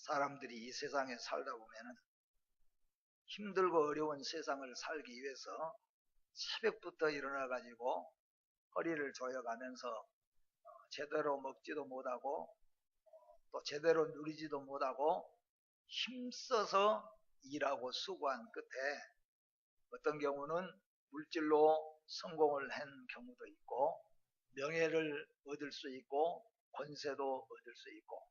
사람들이 이 세상에 살다 보면은 힘들고 어려운 세상을 살기 위해서 새벽부터 일어나 가지고 허리를 조여가면서 제대로 먹지도 못하고 또 제대로 누리지도 못하고 힘써서 일하고 수고한 끝에 어떤 경우는 물질로 성공을 한 경우도 있고 명예를 얻을 수 있고 권세도 얻을 수 있고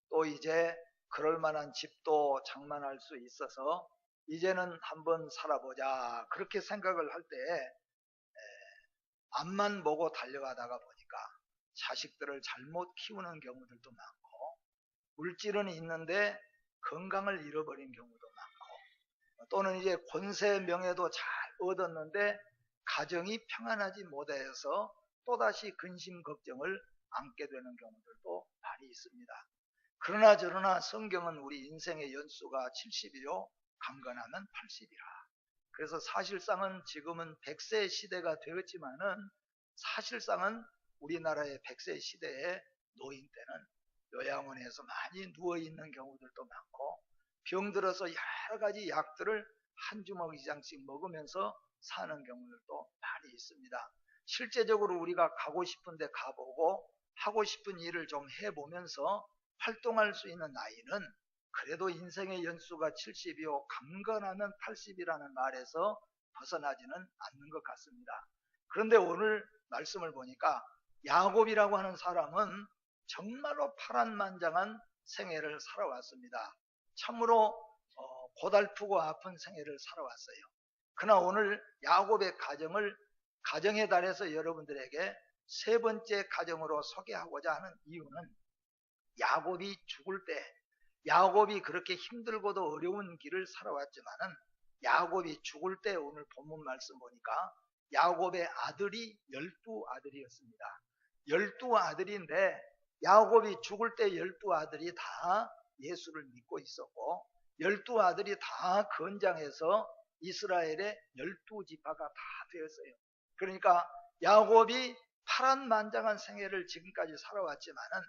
또 이제 그럴 만한 집도 장만할 수 있어서 이제는 한번 살아보자 그렇게 생각을 할 때 앞만 보고 달려가다가 보니까 자식들을 잘못 키우는 경우들도 많고 물질은 있는데 건강을 잃어버린 경우도 많고 또는 이제 권세 명예도 잘 얻었는데 가정이 평안하지 못해서 또다시 근심 걱정을 안게 되는 경우들도 많이 있습니다. 그러나 저러나 성경은 우리 인생의 연수가 70이요 강건하면 80이라. 그래서 사실상은 지금은 100세 시대가 되었지만은 사실상은 우리나라의 100세 시대의 노인 때는 요양원에서 많이 누워있는 경우들도 많고 병들어서 여러 가지 약들을 한 주먹 이상씩 먹으면서 사는 경우들도 많이 있습니다. 실제적으로 우리가 가고 싶은데 가보고 하고 싶은 일을 좀 해보면서 활동할 수 있는 나이는 그래도 인생의 연수가 70이요 강건하면 80이라는 말에서 벗어나지는 않는 것 같습니다. 그런데 오늘 말씀을 보니까 야곱이라고 하는 사람은 정말로 파란만장한 생애를 살아왔습니다. 참으로 고달프고 아픈 생애를 살아왔어요. 그러나 오늘 야곱의 가정의 달에서 여러분들에게 세 번째 가정으로 소개하고자 하는 이유는 야곱이 죽을 때 야곱이 그렇게 힘들고도 어려운 길을 살아왔지만은 야곱이 죽을 때 오늘 본문 말씀 보니까 야곱의 아들이 12아들이었습니다. 12아들인데 야곱이 죽을 때 12아들이 다 예수를 믿고 있었고 12아들이 다 건장해서 이스라엘의 12지파가 다 되었어요. 그러니까 야곱이 파란만장한 생애를 지금까지 살아왔지만은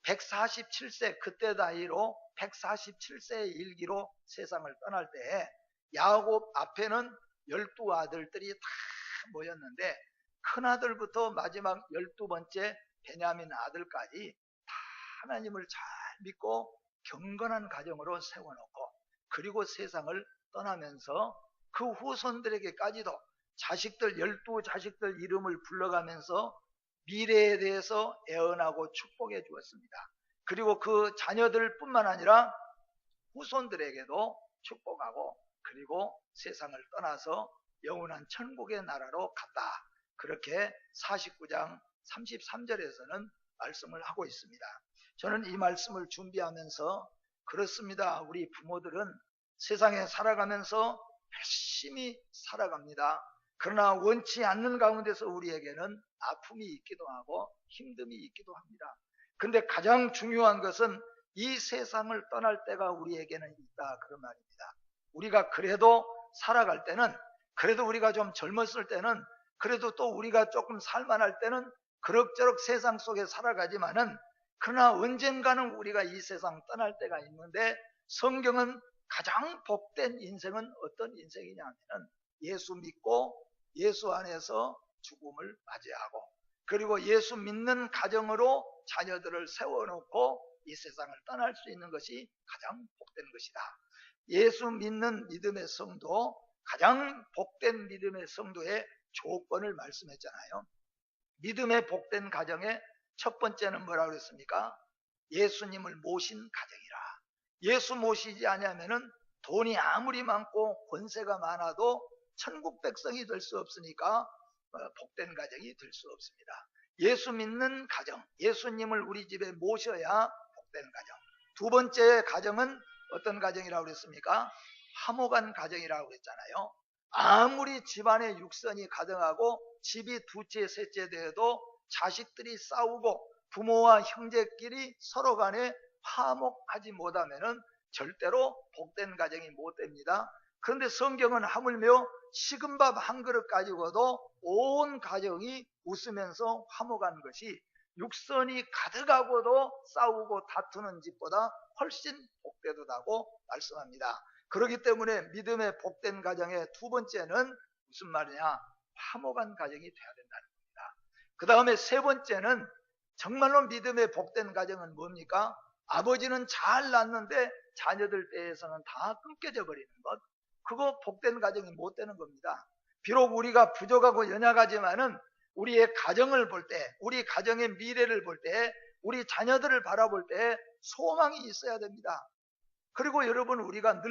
147세 그때 나이로 147세의 일기로 세상을 떠날 때 야곱 앞에는 12아들들이 다 모였는데 큰아들부터 마지막 12번째 베냐민 아들까지 다 하나님을 잘 믿고 경건한 가정으로 세워놓고 그리고 세상을 떠나면서 그 후손들에게까지도 자식들 12자식들 이름을 불러가면서 미래에 대해서 애언하고 축복해 주었습니다. 그리고 그 자녀들 뿐만 아니라 후손들에게도 축복하고 그리고 세상을 떠나서 영원한 천국의 나라로 갔다. 그렇게 49장 33절에서는 말씀을 하고 있습니다. 저는 이 말씀을 준비하면서 그렇습니다. 우리 부모들은 세상에 살아가면서 열심히 살아갑니다. 그러나 원치 않는 가운데서 우리에게는 아픔이 있기도 하고 힘듦이 있기도 합니다. 근데 가장 중요한 것은 이 세상을 떠날 때가 우리에게는 있다 그런 말입니다. 우리가 그래도 살아갈 때는 그래도 우리가 좀 젊었을 때는 그래도 또 우리가 조금 살만할 때는 그럭저럭 세상 속에 살아가지만은 그러나 언젠가는 우리가 이 세상 떠날 때가 있는데 성경은 가장 복된 인생은 어떤 인생이냐면은 예수 믿고 예수 안에서 죽음을 맞이하고 그리고 예수 믿는 가정으로 자녀들을 세워놓고 이 세상을 떠날 수 있는 것이 가장 복된 것이다. 예수 믿는 믿음의 성도 가장 복된 믿음의 성도의 조건을 말씀했잖아요. 믿음의 복된 가정의 첫 번째는 뭐라고 그랬습니까? 예수님을 모신 가정이라. 예수 모시지 않으면은 돈이 아무리 많고 권세가 많아도 천국 백성이 될 수 없으니까 복된 가정이 될 수 없습니다. 예수 믿는 가정, 예수님을 우리 집에 모셔야 복된 가정. 두 번째 가정은 어떤 가정이라고 그랬습니까? 화목한 가정이라고 그랬잖아요. 아무리 집안에 육선이 가득하고 집이 두째 셋째 되어도 자식들이 싸우고 부모와 형제끼리 서로 간에 화목하지 못하면은 절대로 복된 가정이 못 됩니다. 그런데 성경은 하물며 식은 밥 한 그릇 가지고도 온 가정이 웃으면서 화목한 것이 육선이 가득하고도 싸우고 다투는 집보다 훨씬 복되도다고 말씀합니다. 그렇기 때문에 믿음의 복된 가정의 두 번째는 무슨 말이냐? 화목한 가정이 돼야 된다는 겁니다. 그 다음에 세 번째는 정말로 믿음의 복된 가정은 뭡니까? 아버지는 잘 낳는데 자녀들 때에서는 다 끊겨져 버리는 것. 그거 복된 가정이 못 되는 겁니다. 비록 우리가 부족하고 연약하지만은 우리의 가정을 볼 때, 우리 가정의 미래를 볼 때, 우리 자녀들을 바라볼 때 소망이 있어야 됩니다. 그리고 여러분, 우리가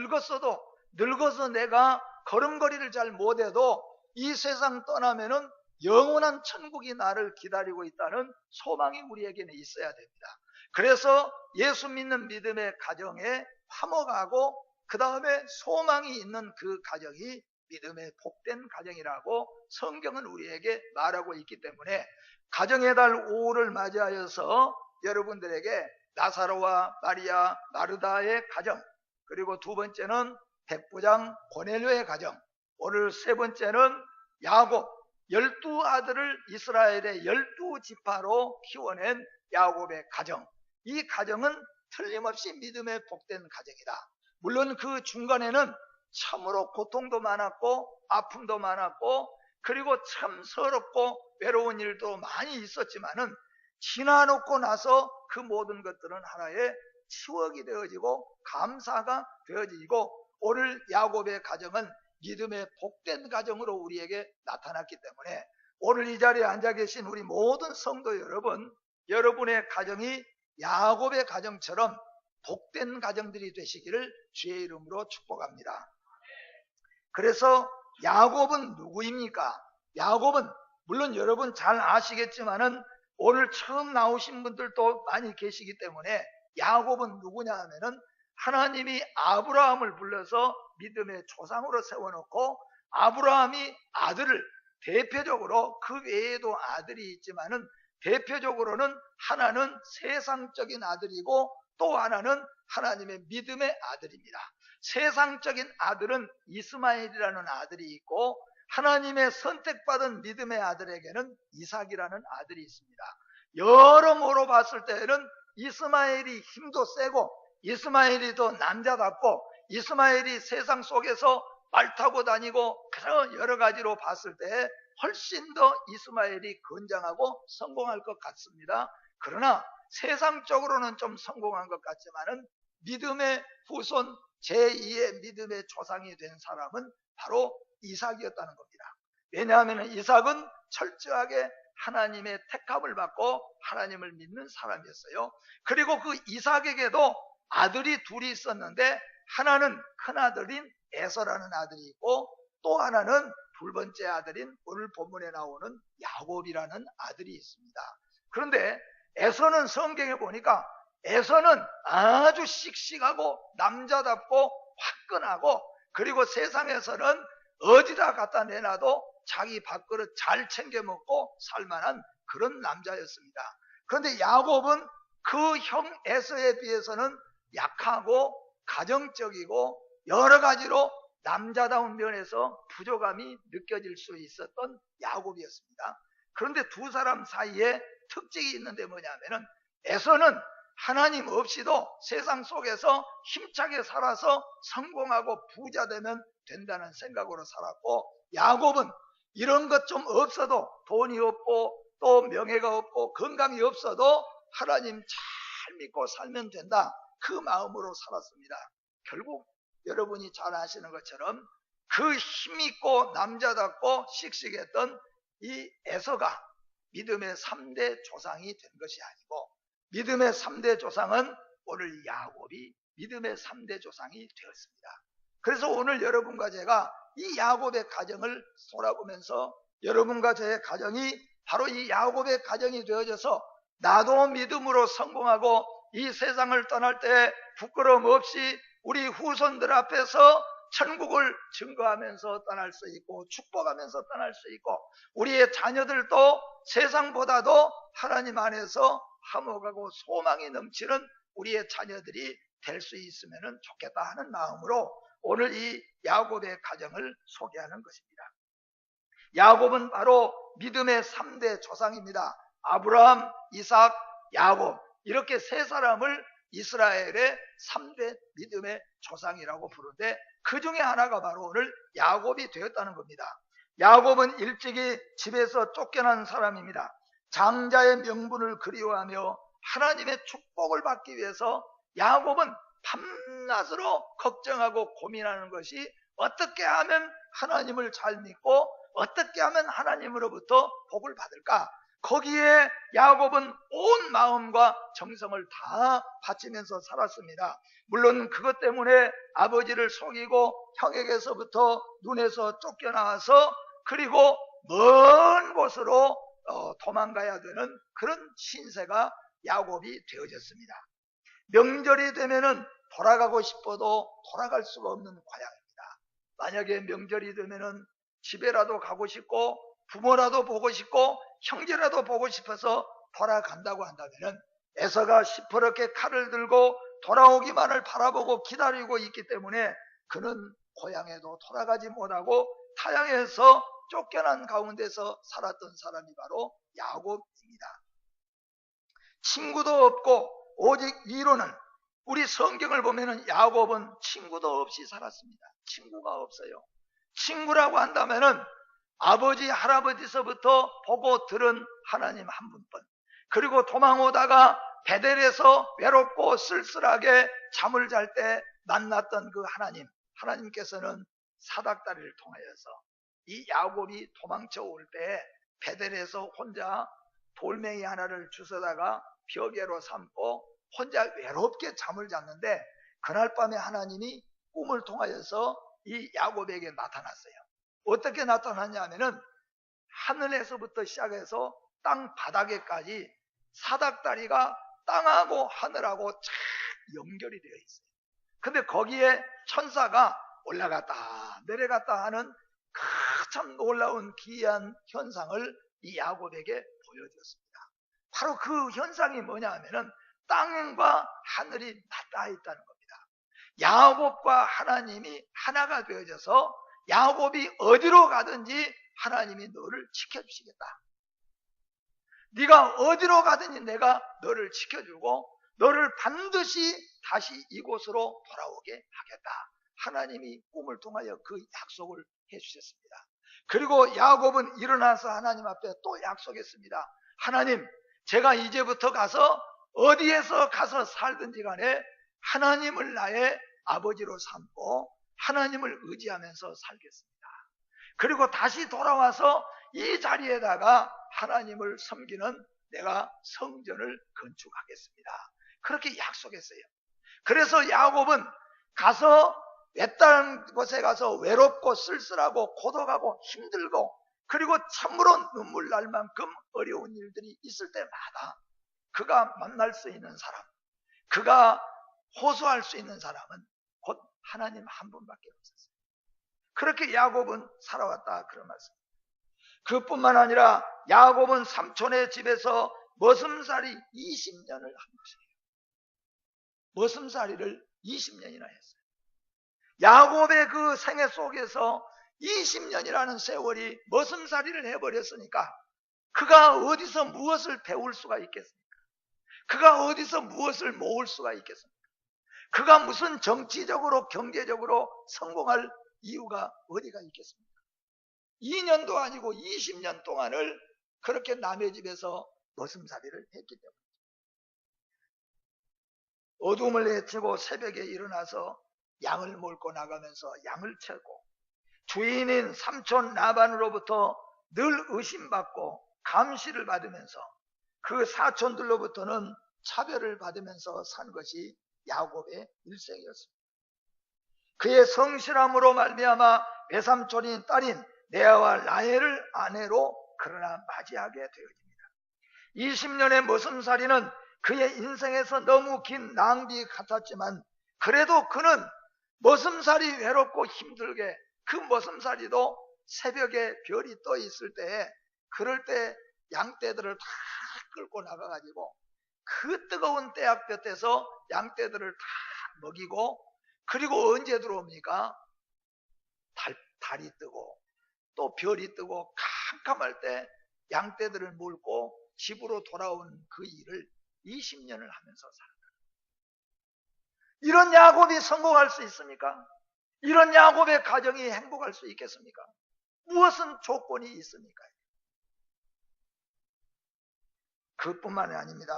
늙어서 내가 걸음걸이를 잘 못해도 이 세상 떠나면은 영원한 천국이 나를 기다리고 있다는 소망이 우리에게는 있어야 됩니다. 그래서 예수 믿는 믿음의 가정에 화목하고 그 다음에 소망이 있는 그 가정이 믿음의 복된 가정이라고 성경은 우리에게 말하고 있기 때문에 가정의 달 5월을 맞이하여서 여러분들에게 나사로와 마리아, 마르다의 가정, 그리고 두 번째는 백부장 고넬료의 가정, 오늘 세 번째는 야곱, 12아들을 이스라엘의 12지파로 키워낸 야곱의 가정. 이 가정은 틀림없이 믿음의 복된 가정이다. 물론 그 중간에는 참으로 고통도 많았고 아픔도 많았고 그리고 참 서럽고 외로운 일도 많이 있었지만은 지나놓고 나서 그 모든 것들은 하나의 추억이 되어지고 감사가 되어지고 오늘 야곱의 가정은 믿음의 복된 가정으로 우리에게 나타났기 때문에 오늘 이 자리에 앉아 계신 우리 모든 성도 여러분, 여러분의 가정이 야곱의 가정처럼 복된 가정들이 되시기를 주의 이름으로 축복합니다. 그래서 야곱은 누구입니까? 야곱은 물론 여러분 잘 아시겠지만은 오늘 처음 나오신 분들도 많이 계시기 때문에 야곱은 누구냐 하면은 하나님이 아브라함을 불러서 믿음의 조상으로 세워놓고 아브라함이 아들을 대표적으로 그 외에도 아들이 있지만은 대표적으로는 하나는 세상적인 아들이고 또 하나는 하나님의 믿음의 아들입니다. 세상적인 아들은 이스마엘이라는 아들이 있고 하나님의 선택받은 믿음의 아들에게는 이삭이라는 아들이 있습니다. 여러모로 봤을 때는 이스마엘이 힘도 세고 이스마엘이 더 남자답고 이스마엘이 세상 속에서 말 타고 다니고 그런 여러 가지로 봤을 때 훨씬 더 이스마엘이 건장하고 성공할 것 같습니다. 그러나 세상적으로는 좀 성공한 것 같지만은 믿음의 후손 제2의 믿음의 조상이 된 사람은 바로 이삭이었다는 겁니다. 왜냐하면 이삭은 철저하게 하나님의 택함을 받고 하나님을 믿는 사람이었어요. 그리고 그 이삭에게도 아들이 둘이 있었는데 하나는 큰아들인 에서라는 아들이 있고 또 하나는 두 번째 아들인 오늘 본문에 나오는 야곱이라는 아들이 있습니다. 그런데 에서는 성경에 보니까 에서는 아주 씩씩하고 남자답고 화끈하고 그리고 세상에서는 어디다 갖다 내놔도 자기 밥그릇 잘 챙겨 먹고 살만한 그런 남자였습니다. 그런데 야곱은 그 형 에서에 비해서는 약하고 가정적이고 여러 가지로 남자다운 면에서 부족함이 느껴질 수 있었던 야곱이었습니다. 그런데 두 사람 사이에 특징이 있는데 뭐냐면은 에서는 하나님 없이도 세상 속에서 힘차게 살아서 성공하고 부자 되면 된다는 생각으로 살았고 야곱은 이런 것 좀 없어도 돈이 없고 또 명예가 없고 건강이 없어도 하나님 잘 믿고 살면 된다 그 마음으로 살았습니다. 결국 여러분이 잘 아시는 것처럼 그 힘있고 남자답고 씩씩했던 이 에서가 믿음의 3대 조상이 된 것이 아니고 믿음의 3대 조상은 오늘 야곱이 믿음의 3대 조상이 되었습니다. 그래서 오늘 여러분과 제가 이 야곱의 가정을 돌아보면서 여러분과 저의 가정이 바로 이 야곱의 가정이 되어져서 나도 믿음으로 성공하고 이 세상을 떠날 때 부끄러움 없이 우리 후손들 앞에서 천국을 증거하면서 떠날 수 있고 축복하면서 떠날 수 있고 우리의 자녀들도 세상보다도 하나님 안에서 화목하고 소망이 넘치는 우리의 자녀들이 될 수 있으면 좋겠다 하는 마음으로 오늘 이 야곱의 가정을 소개하는 것입니다. 야곱은 바로 믿음의 3대 조상입니다. 아브라함, 이삭, 야곱, 이렇게 세 사람을 이스라엘의 3대 믿음의 조상이라고 부르는데 그 중에 하나가 바로 오늘 야곱이 되었다는 겁니다. 야곱은 일찍이 집에서 쫓겨난 사람입니다. 장자의 명분을 그리워하며 하나님의 축복을 받기 위해서 야곱은 밤낮으로 걱정하고 고민하는 것이 어떻게 하면 하나님을 잘 믿고 어떻게 하면 하나님으로부터 복을 받을까? 거기에 야곱은 온 마음과 정성을 다 바치면서 살았습니다. 물론 그것 때문에 아버지를 속이고 형에게서부터 눈에서 쫓겨나와서 그리고 먼 곳으로 도망가야 되는 그런 신세가 야곱이 되어졌습니다. 명절이 되면은 돌아가고 싶어도 돌아갈 수가 없는 고향입니다. 만약에 명절이 되면은 집에라도 가고 싶고 부모라도 보고 싶고 형제라도 보고 싶어서 돌아간다고 한다면은 에서가 시퍼렇게 칼을 들고 돌아오기만을 바라보고 기다리고 있기 때문에 그는 고향에도 돌아가지 못하고 타향에서 쫓겨난 가운데서 살았던 사람이 바로 야곱입니다. 친구도 없고 오직 이로는 우리 성경을 보면은 야곱은 친구도 없이 살았습니다. 친구가 없어요. 친구라고 한다면은 아버지, 할아버지서부터 보고 들은 하나님 한 분뿐. 그리고 도망오다가 베델에서 외롭고 쓸쓸하게 잠을 잘 때 만났던 그 하나님께서는 사닥다리를 통하여서 이 야곱이 도망쳐 올 때 베델에서 혼자 돌멩이 하나를 주워다가 벼개로 삼고 혼자 외롭게 잠을 잤는데 그날 밤에 하나님이 꿈을 통하여서 이 야곱에게 나타났어요. 어떻게 나타났냐면은 하늘에서부터 시작해서 땅 바닥에까지 사닥다리가 땅하고 하늘하고 쫙 연결이 되어 있어요. 근데 거기에 천사가 올라갔다 내려갔다 하는 참 놀라운 기이한 현상을 이 야곱에게 보여주었습니다. 바로 그 현상이 뭐냐 하면은 땅과 하늘이 맞닿아 있다는 겁니다. 야곱과 하나님이 하나가 되어져서 야곱이 어디로 가든지 하나님이 너를 지켜주시겠다. 네가 어디로 가든지 내가 너를 지켜주고 너를 반드시 다시 이곳으로 돌아오게 하겠다. 하나님이 꿈을 통하여 그 약속을 해주셨습니다. 그리고 야곱은 일어나서 하나님 앞에 또 약속했습니다. 하나님, 제가 이제부터 가서 어디에서 가서 살든지 간에 하나님을 나의 아버지로 삼고 하나님을 의지하면서 살겠습니다. 그리고 다시 돌아와서 이 자리에다가 하나님을 섬기는 내가 성전을 건축하겠습니다. 그렇게 약속했어요. 그래서 야곱은 가서 외딴 곳에 가서 외롭고 쓸쓸하고 고독하고 힘들고 그리고 참으로 눈물 날 만큼 어려운 일들이 있을 때마다 그가 만날 수 있는 사람, 그가 호소할 수 있는 사람은 곧 하나님 한 분밖에 없었어요. 그렇게 야곱은 살아왔다 그런 말씀입니다. 그뿐만 아니라 야곱은 삼촌의 집에서 머슴살이 20년을 한 것이에요. 머슴살이를 20년이나 했어요. 야곱의 그 생애 속에서 20년이라는 세월이 머슴살이를 해버렸으니까 그가 어디서 무엇을 배울 수가 있겠습니까? 그가 어디서 무엇을 모을 수가 있겠습니까? 그가 무슨 정치적으로 경제적으로 성공할 이유가 어디가 있겠습니까? 2년도 아니고 20년 동안을 그렇게 남의 집에서 머슴살이를 했기 때문이죠. 어둠을 헤치고 새벽에 일어나서 양을 몰고 나가면서 양을 채고 주인인 삼촌 라반으로부터 늘 의심받고 감시를 받으면서 그 사촌들로부터는 차별을 받으면서 산 것이 야곱의 일생이었습니다. 그의 성실함으로 말미암아 외삼촌인 딸인 레아와 라헬을 아내로 그러나 맞이하게 되어집니다. 20년의 머슴살이는 그의 인생에서 너무 긴 낭비 같았지만 그래도 그는 머슴살이 외롭고 힘들게 그 머슴살이도 새벽에 별이 떠 있을 때에 그럴 때 양떼들을 다 끌고 나가가지고 그 뜨거운 떼약볕에서 양떼들을 다 먹이고 그리고 언제 들어옵니까? 달이 뜨고 또 별이 뜨고 캄캄할 때 양떼들을 물고 집으로 돌아온 그 일을 20년을 하면서 살았다. 이런 야곱이 성공할 수 있습니까? 이런 야곱의 가정이 행복할 수 있겠습니까? 무엇은 조건이 있습니까? 그뿐만이 아닙니다.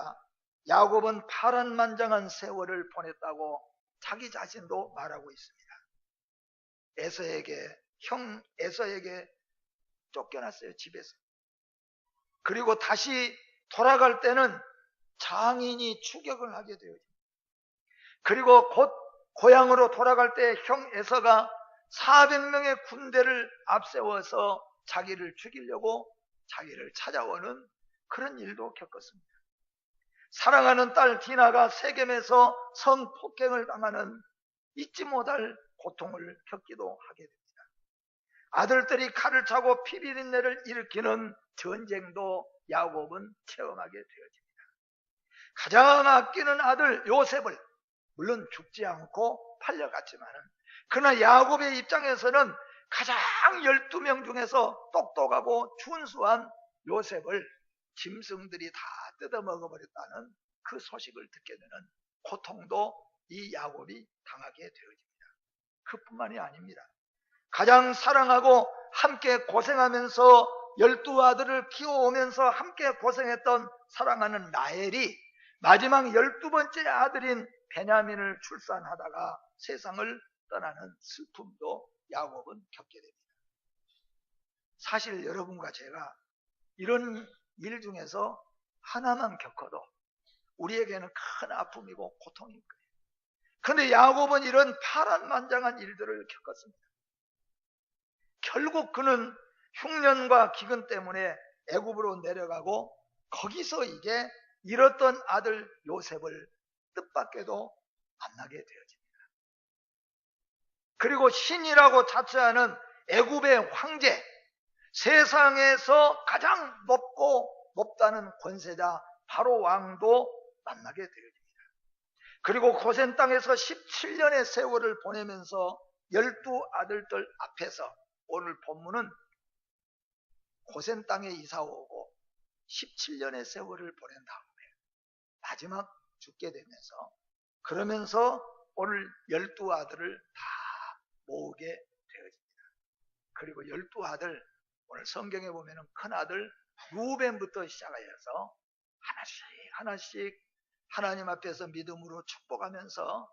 야곱은 파란만장한 세월을 보냈다고 자기 자신도 말하고 있습니다. 형 에서에게 쫓겨났어요, 집에서. 그리고 다시 돌아갈 때는 장인이 추격을 하게 되어요. 그리고 곧 고향으로 돌아갈 때 형 에서가 400명의 군대를 앞세워서 자기를 죽이려고 자기를 찾아오는 그런 일도 겪었습니다. 사랑하는 딸 디나가 세겜에서 성폭행을 당하는 잊지 못할 고통을 겪기도 하게 됩니다. 아들들이 칼을 차고 피비린내를 일으키는 전쟁도 야곱은 체험하게 되어집니다. 가장 아끼는 아들 요셉을 물론 죽지 않고 팔려갔지만은 그러나 야곱의 입장에서는 가장 12명 중에서 똑똑하고 준수한 요셉을 짐승들이 다 뜯어먹어버렸다는 그 소식을 듣게 되는 고통도 이 야곱이 당하게 되어집니다. 그뿐만이 아닙니다. 가장 사랑하고 함께 고생하면서 12아들을 키워오면서 함께 고생했던 사랑하는 라헬이 마지막 12번째 아들인 베냐민을 출산하다가 세상을 떠나는 슬픔도 야곱은 겪게 됩니다. 사실 여러분과 제가 이런 일 중에서 하나만 겪어도 우리에게는 큰 아픔이고 고통인 거예요. 그런데 야곱은 이런 파란만장한 일들을 겪었습니다. 결국 그는 흉년과 기근 때문에 애굽으로 내려가고 거기서 이제 잃었던 아들 요셉을 뜻밖에도 만나게 되어집니다. 그리고 신이라고 자처하는 애굽의 황제, 세상에서 가장 높다는 권세자 바로 왕도 만나게 되어집니다. 그리고 고센 땅에서 17년의 세월을 보내면서 12아들들 앞에서 오늘 본문은 고센 땅에 이사오고 17년의 세월을 보낸 다음에 마지막 죽게 되면서 그러면서 오늘 12아들을 다 모으게 되어집니다. 그리고 12아들 오늘 성경에 보면은 큰아들 루벤부터 시작하여서 하나씩 하나님 앞에서 믿음으로 축복하면서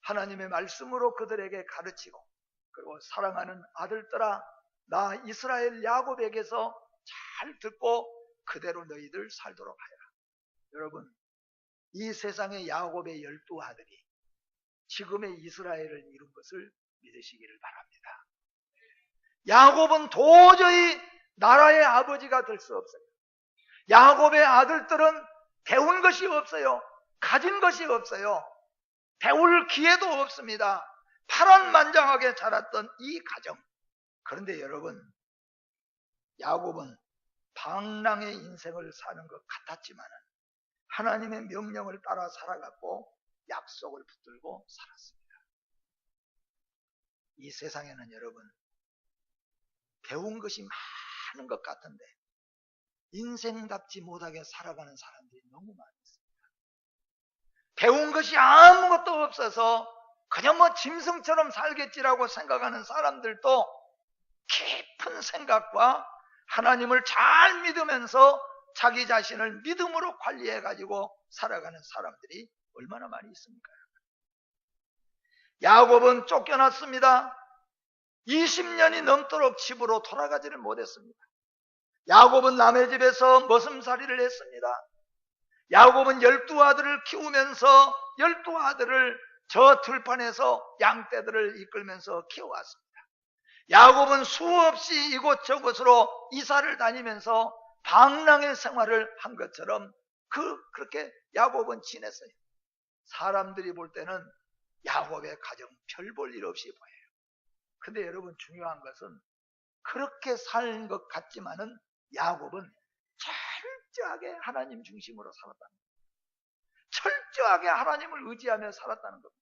하나님의 말씀으로 그들에게 가르치고 그리고 사랑하는 아들들아 나 이스라엘 야곱에게서 잘 듣고 그대로 너희들 살도록 하여라. 여러분 이 세상의 야곱의 12아들이 지금의 이스라엘을 이룬 것을 믿으시기를 바랍니다. 야곱은 도저히 나라의 아버지가 될 수 없어요. 야곱의 아들들은 배운 것이 없어요. 가진 것이 없어요. 배울 기회도 없습니다. 파란만장하게 자랐던 이 가정. 그런데 여러분, 야곱은 방랑의 인생을 사는 것 같았지만은 하나님의 명령을 따라 살아갔고 약속을 붙들고 살았습니다. 이 세상에는 여러분, 배운 것이 많은 것 같은데 인생답지 못하게 살아가는 사람들이 너무 많이 있습니다. 배운 것이 아무것도 없어서 그냥 짐승처럼 살겠지라고 생각하는 사람들도 깊은 생각과 하나님을 잘 믿으면서 자기 자신을 믿음으로 관리해가지고 살아가는 사람들이 얼마나 많이 있습니까? 야곱은 쫓겨났습니다. 20년이 넘도록 집으로 돌아가지를 못했습니다. 야곱은 남의 집에서 머슴살이를 했습니다. 야곱은 12아들을 키우면서 12아들을 저 들판에서 양떼들을 이끌면서 키워왔습니다. 야곱은 수없이 이곳저곳으로 이사를 다니면서 방랑의 생활을 한 것처럼 그렇게 야곱은 지냈어요. 사람들이 볼 때는 야곱의 가정 별 볼 일 없이 보여요. 근데 여러분 중요한 것은 그렇게 산 것 같지만은 야곱은 철저하게 하나님 중심으로 살았다는 겁니다. 철저하게 하나님을 의지하며 살았다는 겁니다.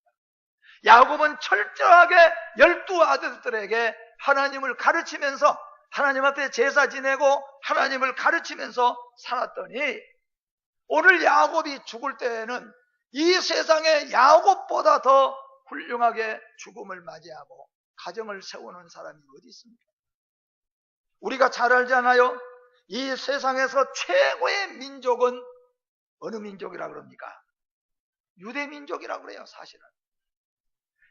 야곱은 철저하게 12아들들에게 하나님을 가르치면서 하나님 앞에 제사 지내고 하나님을 가르치면서 살았더니 오늘 야곱이 죽을 때에는 이 세상에 야곱보다 더 훌륭하게 죽음을 맞이하고 가정을 세우는 사람이 어디 있습니까? 우리가 잘 알잖아요. 이 세상에서 최고의 민족은 어느 민족이라 그럽니까? 유대민족이라고 그래요. 사실은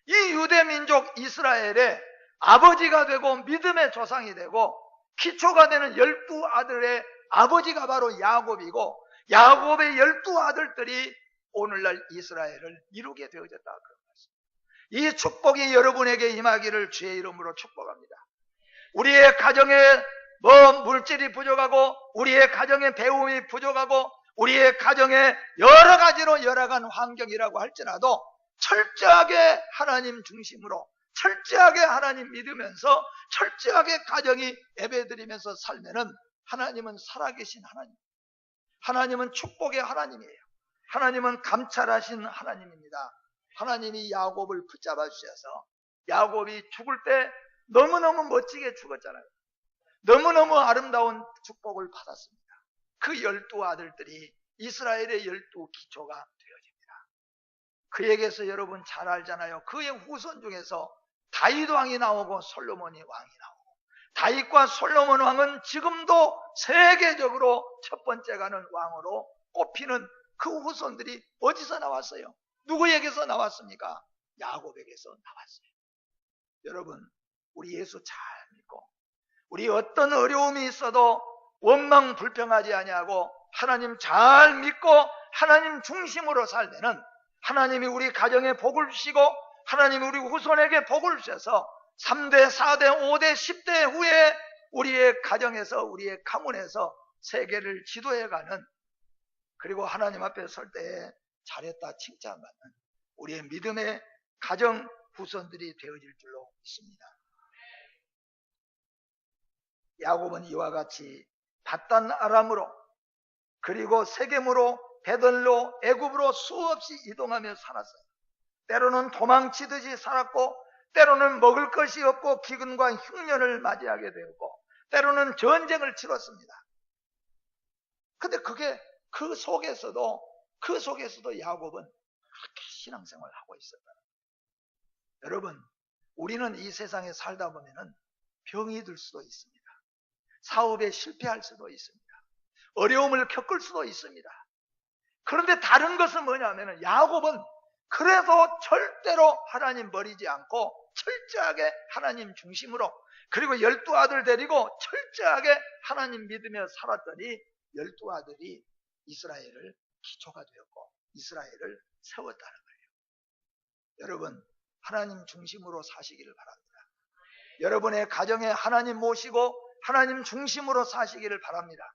이 유대민족 이스라엘의 아버지가 되고 믿음의 조상이 되고 기초가 되는 12아들의 아버지가 바로 야곱이고, 야곱의 12아들들이 오늘날 이스라엘을 이루게 되어졌다 그런 말씀. 이 축복이 여러분에게 임하기를 주의 이름으로 축복합니다. 우리의 가정에 물질이 부족하고 우리의 가정에 배움이 부족하고 우리의 가정에 여러 가지로 열악한 환경이라고 할지라도 철저하게 하나님 중심으로, 철저하게 하나님 믿으면서, 철저하게 가정이 예배드리면서 살면은 하나님은 살아계신 하나님, 하나님은 축복의 하나님이에요. 하나님은 감찰하신 하나님입니다. 하나님이 야곱을 붙잡아 주셔서 야곱이 죽을 때 너무너무 멋지게 죽었잖아요. 너무너무 아름다운 축복을 받았습니다. 그 12아들들이 이스라엘의 12기초가 되어집니다. 그에게서 여러분 잘 알잖아요. 그의 후손 중에서 다윗 왕이 나오고 솔로몬이 왕이 나오고, 다윗과 솔로몬 왕은 지금도 세계적으로 첫 번째 가는 왕으로 꼽히는 그 후손들이 어디서 나왔어요? 누구에게서 나왔습니까? 야곱에게서 나왔어요. 여러분, 우리 예수 잘 믿고 우리 어떤 어려움이 있어도 원망 불평하지 아니하고 하나님 잘 믿고 하나님 중심으로 살면은 하나님이 우리 가정에 복을 주시고 하나님이 우리 후손에게 복을 주셔서 3대, 4대, 5대, 10대 후에 우리의 가정에서, 우리의 가문에서 세계를 지도해가는, 그리고 하나님 앞에 설 때에 잘했다 칭찬받는 우리의 믿음의 가정 후손들이 되어질 줄로 믿습니다. 야곱은 이와 같이 밧단 아람으로, 그리고 세겜으로, 베들로, 애굽으로 수없이 이동하며 살았어요. 때로는 도망치듯이 살았고, 때로는 먹을 것이 없고 기근과 흉년을 맞이하게 되었고, 때로는 전쟁을 치렀습니다. 근데 그 속에서도 야곱은 그렇게 신앙생활을 하고 있었다. 여러분, 우리는 이 세상에 살다 보면은 병이 들 수도 있습니다. 사업에 실패할 수도 있습니다. 어려움을 겪을 수도 있습니다. 그런데 다른 것은 뭐냐면은 야곱은 그래도 절대로 하나님 버리지 않고 철저하게 하나님 중심으로, 그리고 12아들 데리고 철저하게 하나님 믿으며 살았더니 12아들이 이스라엘을 기초가 되었고 이스라엘을 세웠다는 거예요. 여러분, 하나님 중심으로 사시기를 바랍니다. 여러분의 가정에 하나님 모시고 하나님 중심으로 사시기를 바랍니다.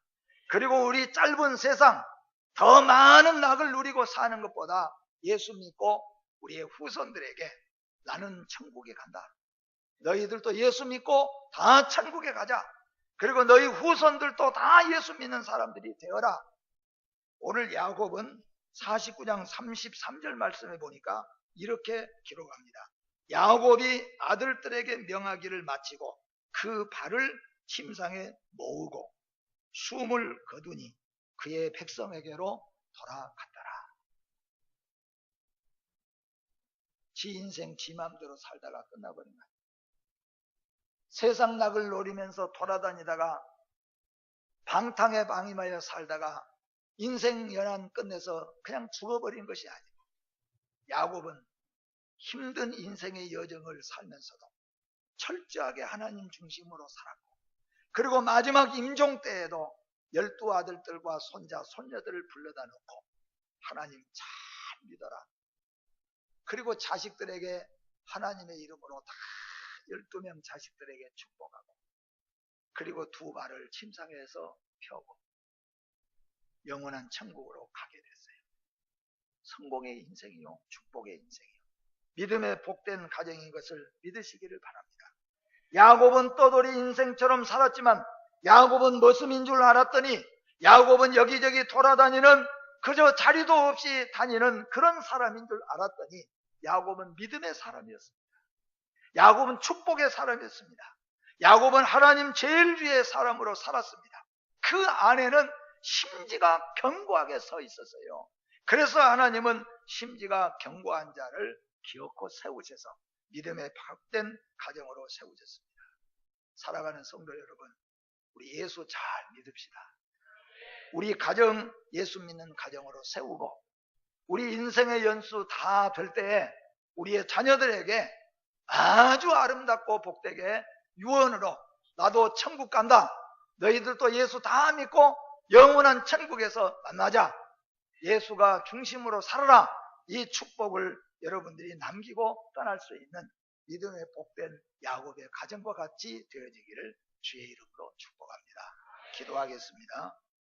그리고 우리 짧은 세상 더 많은 낙을 누리고 사는 것보다 예수 믿고 우리의 후손들에게 나는 천국에 간다, 너희들도 예수 믿고 다 천국에 가자, 그리고 너희 후손들도 다 예수 믿는 사람들이 되어라. 오늘 야곱은 49장 33절 말씀에 보니까 이렇게 기록합니다. 야곱이 아들들에게 명하기를 마치고 그 발을 침상에 모으고 숨을 거두니 그의 백성에게로 돌아갔더라. 지 인생 지 맘대로 살다가 끝나버린 거예요. 세상 낙을 노리면서 돌아다니다가 방탕에 방임하여 살다가 인생 연한 끝내서 그냥 죽어버린 것이 아니고, 야곱은 힘든 인생의 여정을 살면서도 철저하게 하나님 중심으로 살았고, 그리고 마지막 임종 때에도 12아들들과 손자, 손녀들을 불러다 놓고 하나님 잘 믿어라. 그리고 자식들에게 하나님의 이름으로 다 12명 자식들에게 축복하고, 그리고 두 발을 침상에서 펴고 영원한 천국으로 가게 됐어요. 성공의 인생이요, 축복의 인생이요, 믿음의 복된 가정인 것을 믿으시기를 바랍니다. 야곱은 떠돌이 인생처럼 살았지만 야곱은 머슴인 줄 알았더니 야곱은 여기저기 돌아다니는, 그저 자리도 없이 다니는 그런 사람인 줄 알았더니 야곱은 믿음의 사람이었습니다. 야곱은 축복의 사람이었습니다. 야곱은 하나님 제일 위의 사람으로 살았습니다. 그 안에는 심지가 견고하게 서 있었어요. 그래서 하나님은 심지가 견고한 자를 기어코 세우셔서 믿음에 파악된 가정으로 세우셨습니다. 살아가는 성도 여러분, 우리 예수 잘 믿읍시다. 우리 가정 예수 믿는 가정으로 세우고 우리 인생의 연수 다 될 때에 우리의 자녀들에게 아주 아름답고 복되게 유언으로 나도 천국 간다. 너희들도 예수 다 믿고 영원한 천국에서 만나자. 예수가 중심으로 살아라. 이 축복을 여러분들이 남기고 떠날 수 있는 믿음의 복된 야곱의 가정과 같이 되어지기를 주의 이름으로 축복합니다. 기도하겠습니다.